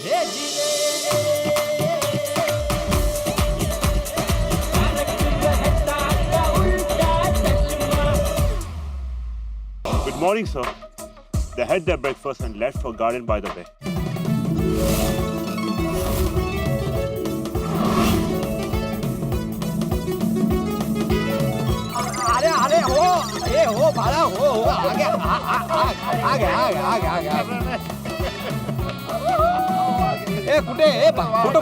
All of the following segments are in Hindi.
Good morning, sir. They had their breakfast and left for garden by the way. अरे हो भाड़ा हो आगे ए कुठे ए फोटो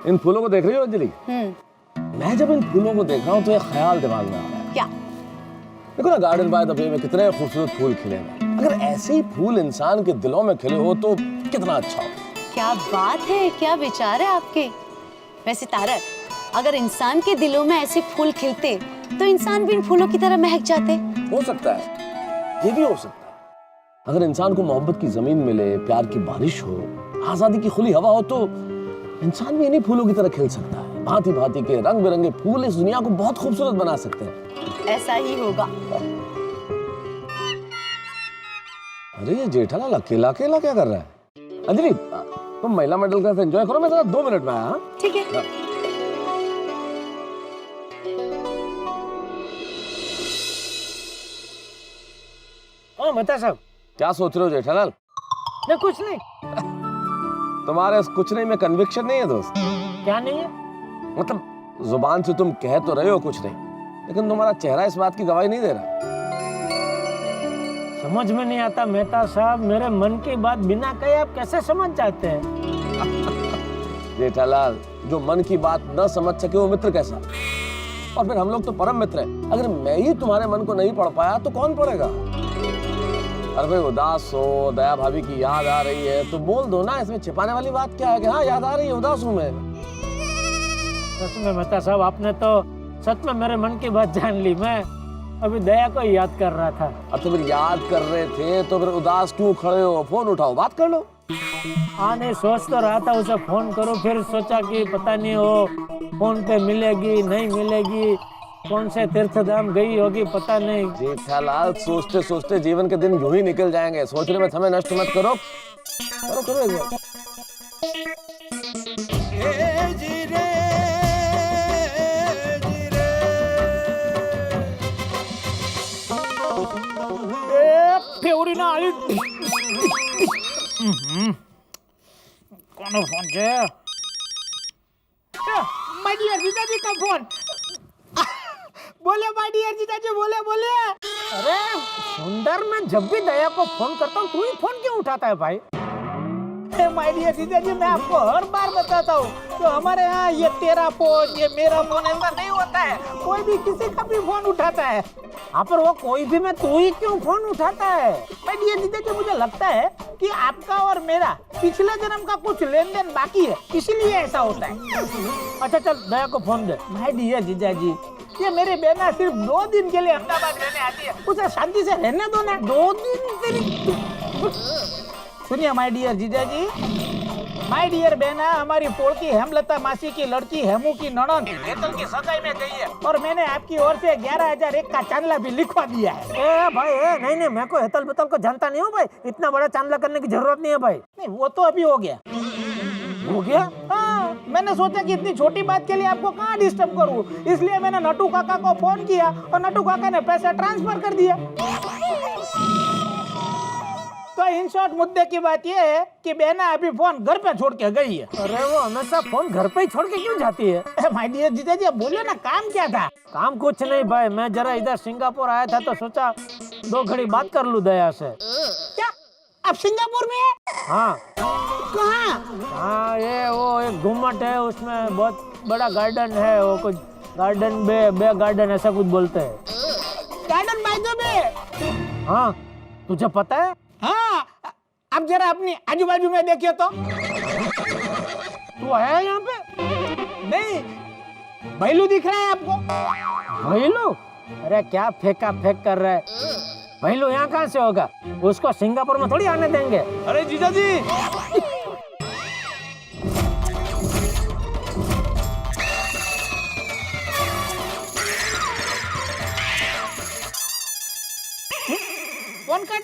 इन फूलों को देख रही हो अंजलि? मैं जब इन फूलों को देख रहा हूँ तो एक ख्याल दिमाग में आ रहा है। क्या? देखो ना, गार्डन बाय द बे में कितने खूबसूरत फूल खिले हैं। अगर ऐसे ही फूल इंसान के दिलों में खिले हो तो कितना अच्छा हो। क्या बात है, क्या विचार है आपके। वैसे तारक, अगर इंसान के दिलों में ऐसे फूल खिलते तो इंसान भी इन फूलों की तरह महक जाते। हो सकता है, ये भी हो सकता है। अगर इंसान को मोहब्बत की जमीन मिले, प्यार की बारिश हो, आजादी की खुली हवा हो तो इंसान भी इन्हीं फूलों की तरह खिल सकता है। भांति भांति के रंग बिरंगे फूल इस दुनिया को बहुत खूबसूरत बना सकते हैं। ऐसा ही होगा। अरे ये जेठालाल अकेला अकेला क्या कर रहा है? अंजलि, तुम महिला मेडल का एंजॉय करो, मैं जरा 2 मिनट में आया। ठीक है। हाँ बता साहब। क्या सोच रहे हो जेठालाल? नहीं कुछ नहीं। तुम्हारे इस कुछ नहीं में कन्विक्शन नहीं है दोस्त। क्या नहीं है? मतलब जुबान से तुम कह तो रहे हो कुछ नहीं, लेकिन तुम्हारा चेहरा इस बात की गवाही नहीं दे रहा। समझ में नहीं आता मेहता साहब, मेरे मन की बात बिना कहे आप कैसे समझ जाते हैं? जेठालाल, जो मन की बात न समझ सके वो मित्र कैसा? और फिर हम लोग तो परम मित्र हैं। अगर मैं ही तुम्हारे मन को नहीं पढ़ पाया तो कौन पढ़ेगा? अरे भाई उदास हो, दया भाभी की याद आ रही है तो बोल दो ना, इसमें छिपाने वाली बात क्या है कि हाँ याद आ रही है, उदास हूँ मैं। सच में मेहता साहब, आपने तो सच में मेरे मन की बात जान ली। मैं अभी दया को याद कर रहा था। अब तो फिर याद कर रहे थे तो फिर उदास क्यों खड़े हो? फोन उठाओ, बात कर लो। हाँ नहीं, सोच तो रहा था उसे फोन करूं, फिर सोचा कि पता नहीं वो फोन पे मिलेगी नहीं मिलेगी, कौन से तीर्थ धाम गई होगी पता नहीं। जेठालाल, सोचते सोचते जीवन के दिन यूं ही निकल जाएंगे। सोचने में समय नष्ट मत करो। करो करो एक बार। કોનો ફોન છે? માય ડિયર જીજાજી का फोन। बोले माय डियर जीजाजी, बोले। अरे सुंदर, मैं जब भी दया को फोन करता हूँ तू ही फोन क्यों उठाता है भाई? माय डियर जीजाजी, मैं आपको हर बार बताता हूँ तो हमारे यहाँ ये तेरा फोन, ये मेरा फोन ऐसा नहीं होता है। कोई भी किसी का भी फोन उठाता है। हाँ पर वो कोई भी में तू ही क्यों फोन उठाता है? माय डियर जीजाजी, मुझे लगता है कि आपका और मेरा पिछले जन्म का कुछ लेन देन बाकी है, इसीलिए ऐसा होता है। अच्छा चल दया को फोन दे। माय डियर जीजाजी, ये मेरी बहना सिर्फ 2 दिन के लिए अहमदाबाद रहने आती है, उसे शांति से रहने दो ना। 2 दिन सुनिए माय डियर जीजाजी, माय डियर बहना हमारी पोड़की हेमलता मासी की लड़की हेमू की ननद हेतल की सगाई में गई है और मैंने आपकी ओर से 11,001 का चांदला भी लिखवा दिया है। ए भाई नहीं, मैं को हेतल बेतल को जानता नहीं हूँ भाई, इतना बड़ा चांदला करने की जरूरत नहीं है भाई। नहीं वो तो अभी हो गया। हाँ, मैंने सोचा कि इतनी छोटी बात के लिए आपको कहाँ डिस्टर्ब करूँ, इसलिए मैंने नटू काका को फोन किया और नटू काका ने पैसा ट्रांसफर कर दिया। तो इन शॉर्ट मुद्दे की बात यह है कि बहना अभी फोन घर पे छोड़ के गई है। अरे वो हमेशा फोन घर पे ही छोड़ के क्यों जाती है? माय डियर जीजाजी, अब बोलो ना, काम क्या था? काम कुछ नहीं भाई, मैं जरा इधर सिंगापुर आया था तो सोचा 2 घड़ी बात कर लूं दया से। क्या आप सिंगापुर में है? हाँ। कहाँ? हाँ ये वो एक घुम्मट है, उसमें बहुत बड़ा गार्डन है, वो कुछ गार्डन बे गार्डन ऐसा कुछ बोलते हैं। गार्डन बाय द बे? हाँ तुझे पता है? हाँ, अब जरा अपनी आजू बाजू में देखिए तो। तू है यहाँ पे? नहीं, भैलू दिख रहा है आपको? भैलू? अरे क्या फेंका फेंक कर रहा है? भैलू यहाँ कहाँ से होगा? उसको सिंगापुर में थोड़ी आने देंगे। अरे जीजा जी, फोन कट।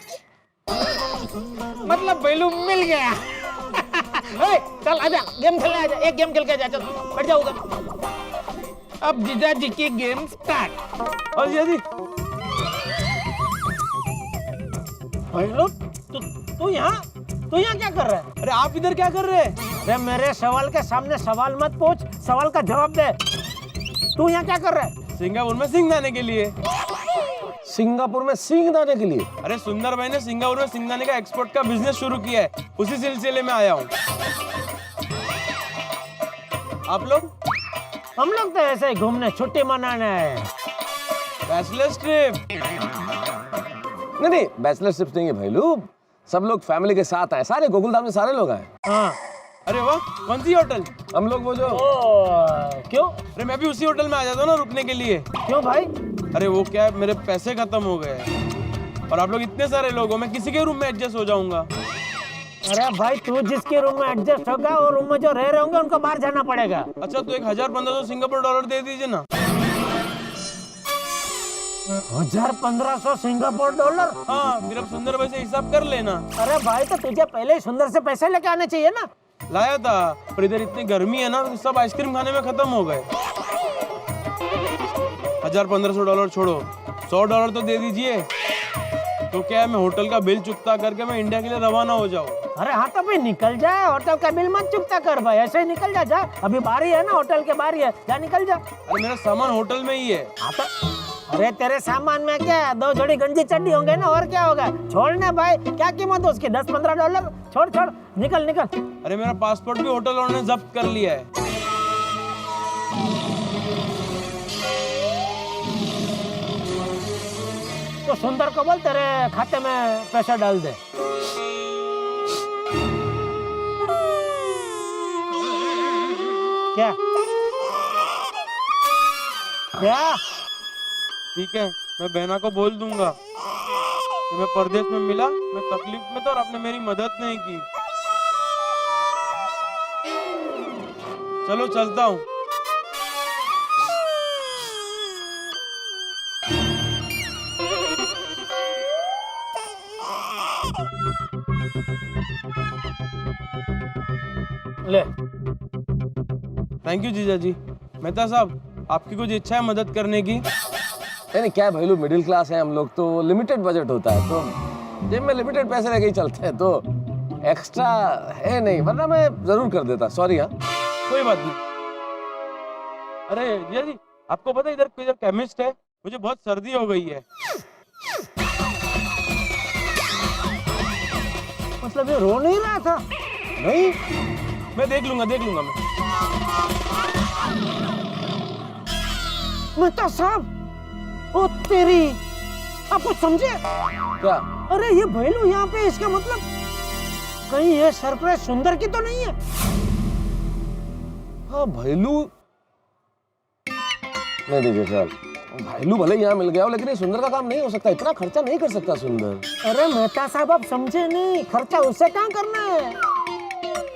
मतलब भैलू मिल गया। ओए, चल आजा, गेम खेलने आजा। एक गेम खेल के जा, चल बैठ जाओ उधर। अब जीजा जी की गेम स्टार्ट। और जीजा जी, भैलू तू यहाँ क्या कर रहा है? अरे आप इधर क्या कर रहे हैं? अरे मेरे सवाल के सामने सवाल मत पूछ, सवाल का जवाब दे। तू यहाँ क्या कर रहा है? सिंगापुर में सिंह दाने के लिए। सिंगापुर में सिंह दाने के लिए? अरे सुंदर भाई ने सिंगापुर में सिंगदाने का एक्सपोर्ट का बिजनेस शुरू किया है, उसी सिलसिले में आया हूँ। आप लोग? हम लोग तो ऐसे ही घूमने छुट्टी मनाने आए हैं। Bachelors trip? नहीं, बैचलर ट्रिप नहीं है भैलू, सब लोग फैमिली के साथ आए, सारे गोकुलधाम में सारे लोग आए। हाँ। अरे वाह, कौन सी होटल? हम लोग वो जो क्यों? अरे मैं भी उसी होटल में आ जाता हूँ ना रुकने के लिए। क्यों भाई? अरे वो क्या है, मेरे पैसे खत्म हो गए हैं और आप लोग इतने सारे लोग हो, मैं किसी के रूम में एडजस्ट हो जाऊंगा। अरे भाई तू जिसके रूम में एडजस्ट होगा वो रूम में जो रह रहे होंगे उनको बाहर जाना पड़ेगा। अच्छा तो 1000-1500 सिंगापुर डॉलर दे दीजिए ना। 1500 सिंगापुर डॉलर? हाँ, फिर अब सुंदर भाई से हिसाब कर लेना। अरे भाई तो तुझे पहले ही सुंदर से पैसे लेके आने चाहिए ना। लाया था, पर इधर इतनी गर्मी है ना, सब आइसक्रीम खाने में खत्म हो गए। 1000-1500 डॉलर छोड़ो, $100 तो दे दीजिए, तो क्या है मैं होटल का बिल चुकता करके मैं इंडिया के लिए रवाना हो जाऊँ। अरे हाँ तो भाई निकल जाए, होटल का बिल मत चुकता कर भाई, ऐसे ही निकल जा। अभी बारी है ना, होटल के बारी है, जा निकल जा। अरे मेरा सामान होटल में ही है। हाँ तो अरे तेरे सामान में क्या है, 2 जोड़ी गंजी चड्डी होंगे ना, और क्या होगा। छोड़ने भाई, क्या कीमत है उसकी? 10-15 डॉलर। छोड़ निकल। अरे मेरा पासपोर्ट भी होटल वालों ने जब्त कर लिया है। तो सुंदर को बोल तेरे खाते में पैसा डाल दे। क्या? ठीक है, मैं बहना को बोल दूंगा कि मैं परदेश में मिला, मैं तकलीफ में था और आपने मेरी मदद नहीं की। चलो चलता हूँ। ले। थैंक यू जीजा जी। मेहता साहब, आपकी कुछ इच्छा है मदद करने की? नहीं क्या भैलू, मिडिल क्लास है हम लोग, तो लिमिटेड बजट होता है, तो जेब में लिमिटेड पैसे लेके ही चलते हैं, तो एक्स्ट्रा है नहीं, वरना मैं जरूर कर देता। सॉरी। हाँ कोई बात नहीं। अरे जीजा जी, आपको पता है इधर केमिस्ट है, मुझे बहुत सर्दी हो गई है। मतलब ये रो नहीं रहा था? नहीं, मैं देख लूंगा मैं। मेहता साहब, ओ तेरी, आप कुछ समझे? क्या? अरे ये भैलू यहाँ पे, इसका मतलब कहीं ये सरप्राइज सुंदर की तो नहीं है? हाँ भैलू नहीं जेठालाल, भैलू भले यहाँ मिल गया हो, लेकिन ये सुंदर का काम नहीं हो सकता, इतना खर्चा नहीं कर सकता सुंदर। अरे मेहता साहब आप समझे नहीं, खर्चा उससे कहाँ करना है।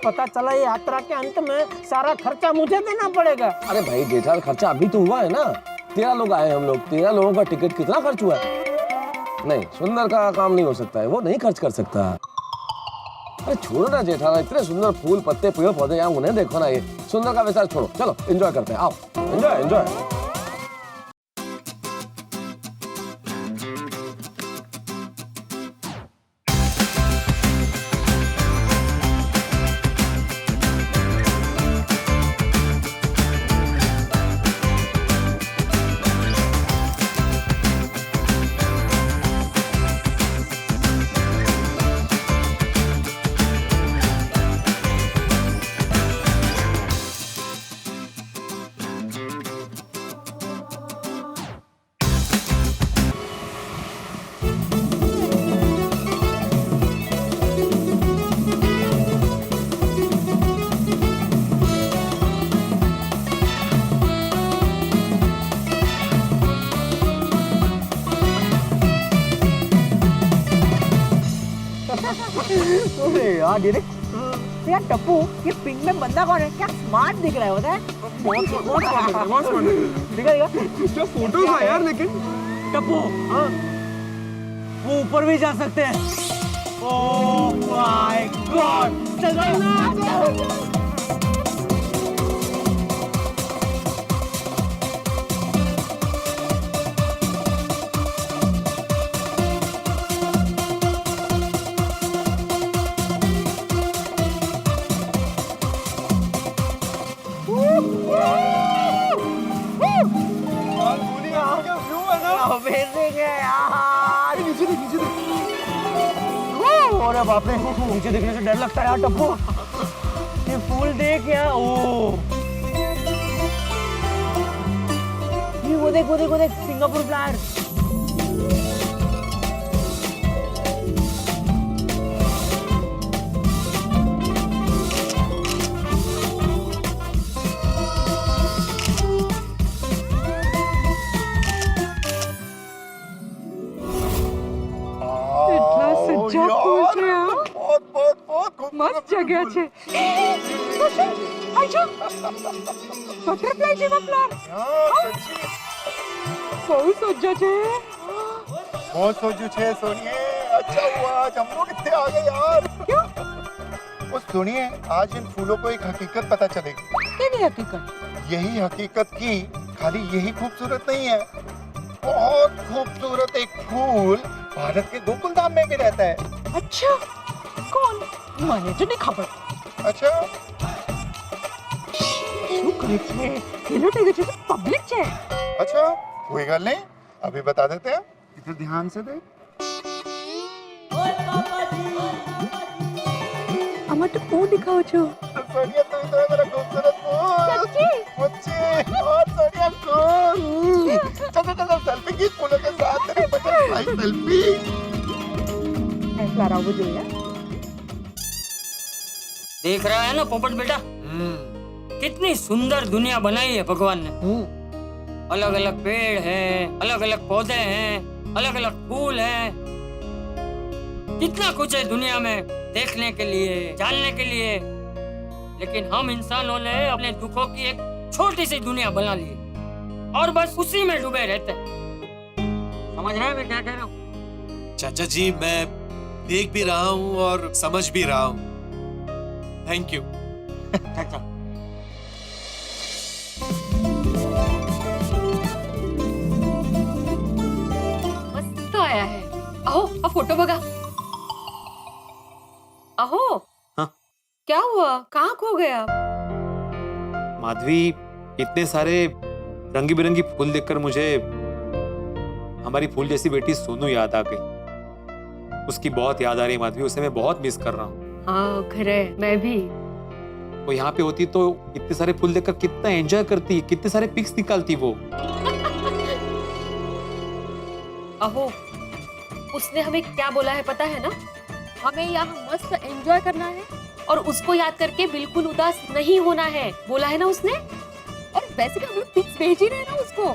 पता चला ये यात्रा के अंत में सारा खर्चा मुझे देना पड़ेगा। अरे भाई जेठालाल, खर्चा अभी तो हुआ है ना, 13 लोग आए हम लोग, 13 लोगों का टिकट कितना खर्च हुआ है। नहीं, सुंदर का काम नहीं हो सकता है, वो नहीं खर्च कर सकता। अरे छोड़ो ना जेठालाल, इतने सुंदर फूल पत्ते पेड़ पौधे यहाँ, उन्हें देखो ना, ये सुंदर का विचार छोड़ो, चलो एंजॉय करते हैं, आओ एंजॉय। अरे यार डायरेक्ट यार टप्पू, ये पिंक में बंदा कौन है? क्या स्मार्ट दिख रहा है होता है? दिखा जो फोटोज है यार, लेकिन टप्पू, हाँ वो ऊपर भी जा सकते हैं। ओह माय गॉड, चलो ना। अमेजिंग है यार। नीचे देख, नीचे देख। अरे बाप रे, नीचे देखने से डर लगता है यार टप्पू। ये फूल देख यार। ओ ये वो देख, वो देख, वो देख, सिंगापुर फ्लावर। મસ્ત જગ્યા છે. આજો બટરફ્લાય જેવા ફ્લાવર. બહુ સજ્જા છે. बहुत सोचू छे सुनिए. अच्छा हुआ आज हम लोग इतने आ गए यार. क्यों? वो सुनिए, आज इन फूलों को एक हकीकत पता चलेगी. કેવી હકીકત? यही हकीकत की खाली यही खूबसूरत नहीं है, बहुत खूबसूरत एक फूल भारत के गोकुल धाम में भी रहता है. અચ્છા કોણ? મને તો નહીં ખબર. अच्छा, શું કરે છે? પેલો ટાઈગર છે તો પબ્લિક છે. अच्छा कोई गल नहीं, अभी बता देते हैं. इधर ध्यान से देख. આમાં તો હું દેખાવ છો. सोनिया तू तो है मेरा खूबसूरत फूल. सच्ची? मुझे और सोनिया कूल. चल चल चल सेल्फी की फूलों के साथ तेरी बटरफ्लाई सेल्फी. ફ્લાવર આવવું જોઈએ. देख रहा है ना पोपट बेटा, कितनी सुंदर दुनिया बनाई है भगवान ने. अलग अलग पेड़ हैं, अलग अलग पौधे हैं, अलग अलग फूल हैं. कितना कुछ है दुनिया में देखने के लिए, जानने के लिए. लेकिन हम इंसानों ने अपने दुखों की एक छोटी सी दुनिया बना ली और बस उसी में डूबे रहते हैं. समझ रहे हैं मैं क्या कह रहा हूँ? चाचा जी, मैं देख भी रहा हूँ और समझ भी रहा हूँ. Thank you. मस्त आया है. अहो हा फोटो बघा. अहो हाँ? क्या हुआ? कहाँ खो गए आप? माधवी, इतने सारे रंगी बिरंगी फूल देखकर मुझे हमारी फूल जैसी बेटी सोनू याद आ गई. उसकी बहुत याद आ रही है माधवी, उसे मैं बहुत मिस कर रहा हूँ. हाँ खरे, मैं भी. वो यहाँ पे होती तो इतने सारे फूल देखकर कितना एंजॉय करती, कितने सारे पिक्स निकालती वो. अहो उसने हमें क्या बोला है पता है ना? हमें यहाँ मस्त एंजॉय करना है और उसको याद करके बिल्कुल उदास नहीं होना है, बोला है ना उसने. और वैसे भी हम लोग पिक्स भेज ही रहे ना उसको.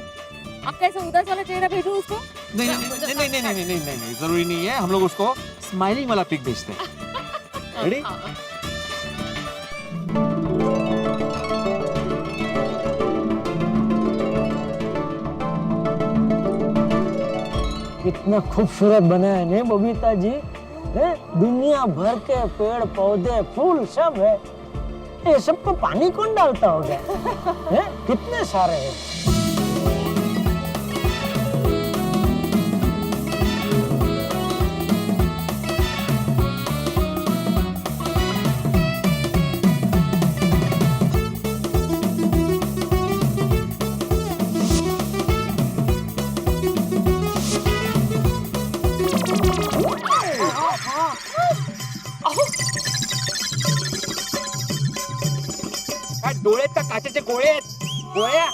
आप कैसे उदास वाला चेहरा भेजो उसको? नहीं नहीं नहीं नहीं नहीं नहीं नहीं नहीं, जरूरी नहीं है. हम लोग उसको स्माइलिंग वाला पिक भेजते हैं. रेडी? कितना खूबसूरत बना है ने बबीता जी. है दुनिया भर के पेड़ पौधे फूल सब है. ये सबको पानी कौन डालता होगा? है कितने सारे हैं. डोळे का काचेचे गोळे गोळ्या.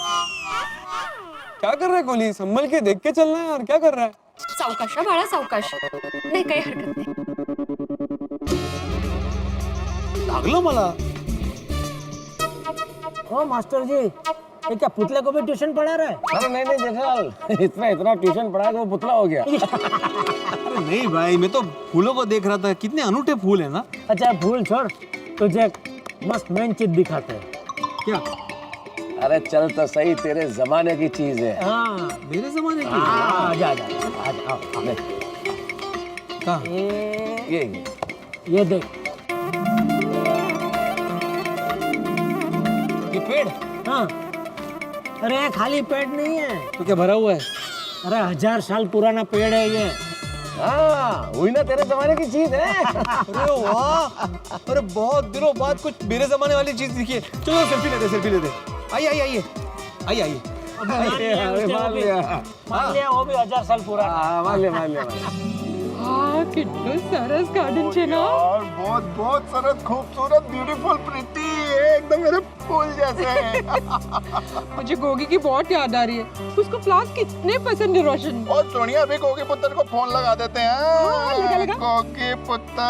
क्या कर रहा है कोहली? संभल के देख के चलना है यार. क्या कर रहा है? सावकाश हा बाळा, सावकाश. नाही काही हरकत नाही. लागलं मला. ओ मास्टर जी, ये क्या पुतले को भी ट्यूशन पढ़ा रहा है? अरे नहीं नहीं जेठालाल, इतना इतना ट्यूशन पढ़ा के वो पुतला हो गया. अरे नहीं भाई, मैं तो फूलों को देख रहा था, कितने अनूठे फूल है ना। अच्छा फूल छोड़, तुझे मस्त मेन चीज दिखाते हैं। क्या? अरे चल तो सही, तेरे जमाने की चीज है। हाँ मेरे जमाने की? आजा आजा आओ। कहाँ? ये देख, ये पेड़? हाँ। अरे खाली पेड़ नहीं है, तो क्या भरा हुआ है? अरे 1000 साल पुराना पेड़ है ये। हाँ वही ना, तेरे जमाने की चीज है। अरे वाह, अरे बहुत दिनों बाद कुछ मेरे जमाने वाली चीज दिखी है। चलो सेल्फी लेते। आइए आइए आइए आइए आइए। मान लिया वो भी 1000 साल पुराना। मान लिया। हाँ कितना सरस गार्डन छे ना। और बहुत बहुत सरस, खूबसूरत, ब्यूटीफुल, प्रिटी, एकदम मेरे फूल जैसे। मुझे गोगी की बहुत याद आ रही है, उसको फ्लावर्स कितने पसंद है रोशन। और सोनिया अभी गोगी पुत्र को फोन लगा देते हैं। हाँ, लगा। गोगी पुत्र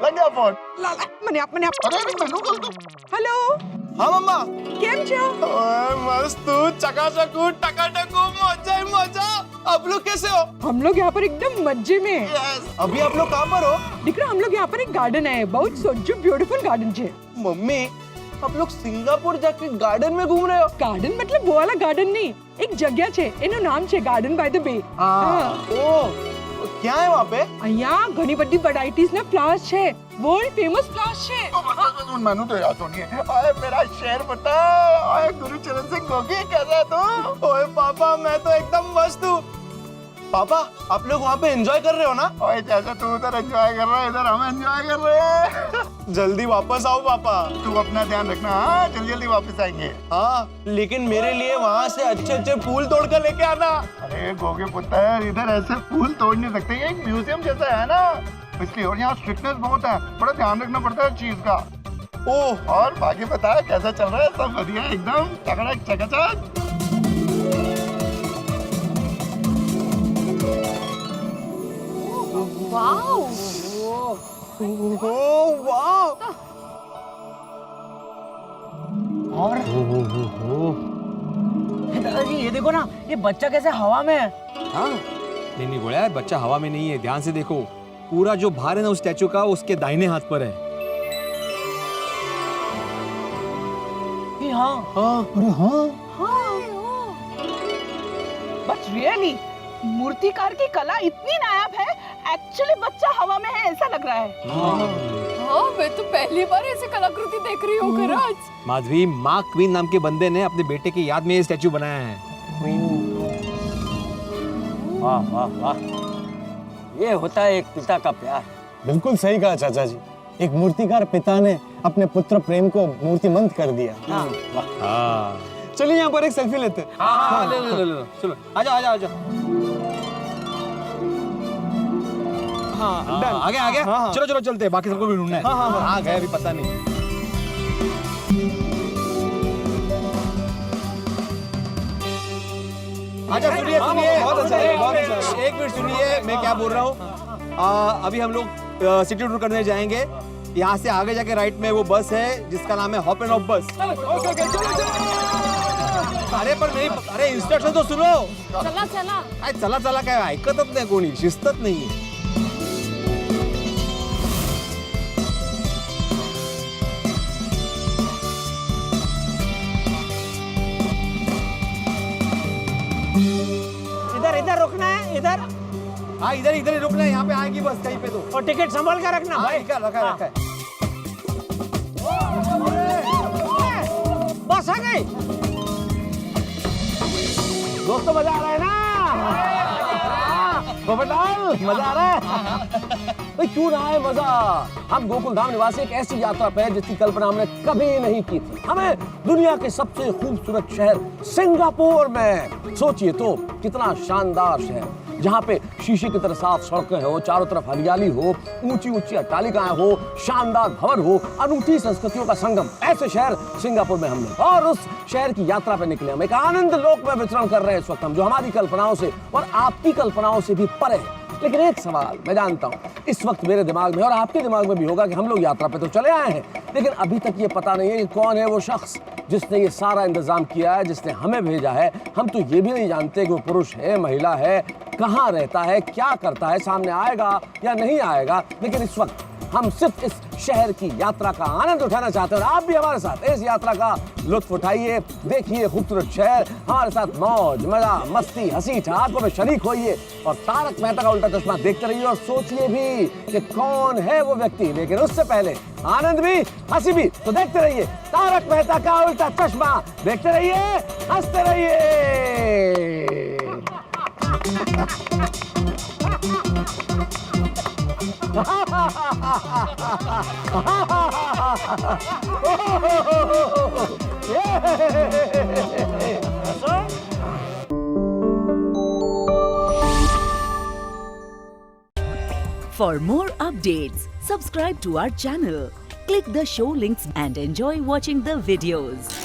लग गया फोन। મને આપ अरे मैनू कल तो। हेलो हाँ मम्मा। કેમ છો? ओए मस्त, चकाचक, टकाटक, मजा ही मजा। आप लोग कैसे हो? हम लोग यहाँ पर एकदम मजे में हैं। अभी आप लोग कहाँ पर हो? દીકરા हम लोग यहाँ पर एक गार्डन है, बहुत सोचो ब्यूटीफुल गार्डन छे। मम्मी आप लोग सिंगापुर जाके गार्डन में घूम रहे हो? गार्डन मतलब वो वाला गार्डन नहीं, एक जगह छे, એનું નામ છે ગાર્ડન બાય ધ બે। ओ क्या है वहाँ पे? અહીંયા ઘણી બધી વેરાયટીઝ ના ફ્લાવર્સ છે, વર્લ્ડ ફેમસ ફ્લાવર્સ છે। मनु तो याद होनी है। ओए मेरा शेर बता, ओए गुरुचरण सिंह गोगी कैसा है तू? ओए पापा मैं तो एकदम मस्त हूँ। पापा आप लोग वहाँ पे एंजॉय कर रहे हो ना? ओए जैसे तू उधर एंजॉय कर रहा है, इधर हम एंजॉय कर रहे हैं। जल्दी वापस आओ पापा। तू अपना ध्यान रखना। हाँ जल्दी वापस आएंगे। हाँ लेकिन मेरे लिए वहाँ से अच्छे फूल तोड़ कर लेके आना। अरे गोगे पुत्र इधर ऐसे फूल तोड़ नहीं सकते, ये एक म्यूजियम जैसा है ना, इसलिए। और यहाँ स्ट्रिक्टनेस बहुत है, बड़ा ध्यान रखना पड़ता है चीज का। ओह और बाकी बता कैसा चल रहा है? सब बढ़िया एकदम चकड़क चकाचक। वाओ, और दादाजी ये देखो ना, ये बच्चा कैसे हवा में है। हाँ नहीं गोया, बच्चा हवा में नहीं है, ध्यान से देखो। पूरा जो भार है ना उस स्टैचू का, उसके दाहिने हाथ पर है। हाँ अरे हाँ बट रियली मूर्तिकार की कला इतनी नायाब है, एक्चुअली बच्चा हवा में है ऐसा लग रहा है। हाँ मैं तो पहली बार ऐसी कलाकृति देख रही हूँ गराज। माधवी, माँ क्वीन नाम के बंदे ने अपने बेटे की याद में ये स्टैचू बनाया है। वाह वाह वाह, ये होता है एक पिता का प्यार। बिल्कुल सही कहा चाचा जी, एक मूर्तिकार पिता ने अपने पुत्र प्रेम को मूर्तिमंत कर दिया। हाँ चलिए यहाँ पर एक सेल्फी लेते हैं। हाँ ले चलो, आजा। हाँ डन। आगे हाँ। चलो चलते हैं, बाकी सबको भी ढूंढना है। हाँ गए अभी पता नहीं। अच्छा सुनिए, बहुत अच्छा है। एक मिनट सुनिए, मैं क्या बोल रहा हूँ। अभी हम लोग सिटी टूर करने जाएंगे। यहाँ से आगे जाके राइट में वो बस है जिसका नाम है हॉप एंड ऑफ बस। अरे पर मेरी, अरे इंस्ट्रक्शन तो सुनो। चला काय ऐकतच नाही कोणी, शिस्तच नाहीये। इधर रुकना है, इधर। हाँ इधर ही रुकना है, यहाँ पे आएगी बस कहीं पे तो। और टिकट संभाल कर रखना भाई। रखा है। बस आ गई। दोस्तों मजा आ रहा है ना? मजा आ रहा है। क्यों रहा है मजा? हम गोकुल धाम निवासी एक ऐसी यात्रा पे जिसकी कल्पना हमने कभी नहीं की थी। हमें दुनिया के सबसे खूबसूरत शहर सिंगापुर में, सोचिए तो कितना शानदार शहर, जहाँ पे शीशे की तरह साफ सड़कें हो, चारों तरफ हरियाली हो, ऊंची ऊंची अट्टालिकाएं हो, शानदार भवन हो, अनूठी संस्कृतियों का संगम। ऐसे शहर सिंगापुर में हमने, और उस शहर की यात्रा पे निकले हम। एक आनंद लोक में विचरण कर रहे हैं इस वक्त हम, जो हमारी कल्पनाओं से और आपकी कल्पनाओं से भी परे है। लेकिन एक सवाल मैं जानता हूँ इस वक्त मेरे दिमाग में और आपके दिमाग में भी होगा कि हम लोग यात्रा पे तो चले आए हैं, लेकिन अभी तक ये पता नहीं है कि कौन है वो शख्स जिसने ये सारा इंतजाम किया है, जिसने हमें भेजा है। हम तो ये भी नहीं जानते कि वो पुरुष है, महिला है, कहाँ रहता है, क्या करता है, सामने आएगा या नहीं आएगा। लेकिन इस वक्त हम सिर्फ इस शहर की यात्रा का आनंद उठाना चाहते हैं और आप भी हमारे साथ इस यात्रा का लुत्फ उठाइए, देखिए खूबसूरत शहर, हमारे साथ मौज मजा मस्ती हंसी ठहाकों में शरीक होइए और तारक मेहता का उल्टा चश्मा देखते रहिए और सोचिए भी कि कौन है वो व्यक्ति। लेकिन उससे पहले आनंद भी हंसी भी, तो देखते रहिए तारक मेहता का उल्टा चश्मा, देखते रहिए हंसते रहिए। For more updates, subscribe to our channel, click the show links and enjoy watching the videos.